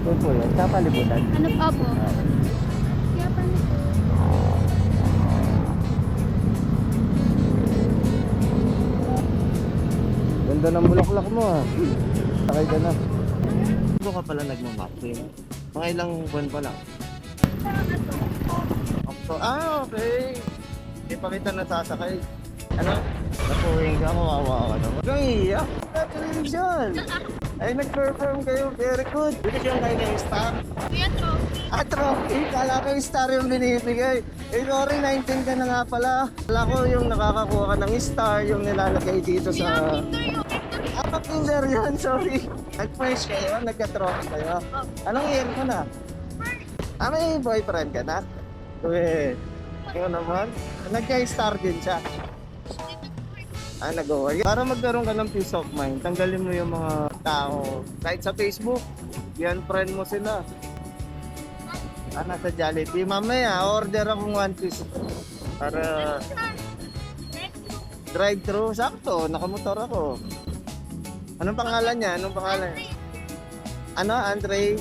Ito po yun, sa palibutan. Ano pa po? Kaya pa Ganda ng bulaklak mo ah. Sakay ka na. Ano ka pala nagmamapping? Mga ilang buwan pa lang? Okay. Hindi pa kita nasasakay. Ano? Napuwing ka, kawawa ka naman. Huwag kang iiyak. Congratulations! Ay, nag-perform kayo. Very good. Dito yung kayo ng star. Kuya trophy. Trophy. Kala ko yung star yung binibigay. Sorry, 19 ka na nga pala. Kala ko yung nakakakuha ka ng star, yung nilalagay dito sa... Kinder yun, sorry. Nag-first kayo, nagka-trophy kayo. Anong year ko na? May boyfriend ka na? Uwe. Ikaw naman? Nagka-star din siya. Nag-work. Para magkaroon ka ng peace of mind, tanggalin mo yung mga tao. Kahit sa Facebook, yan friend mo sila. Nasa Jollibee. Mamaya, order akong 1 piece. Para drive-thru. Sakto, nakamotor ako. Anong pangalan niya? Anong pangalan? Andre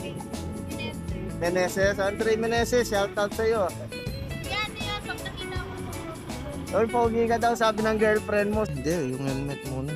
Meneses. Andre Meneses, shoutout sa'yo. Yan, yan. Pag nakita mo. Oy, pogi ka daw, sabi ng girlfriend mo. Hindi, yung helmet muna.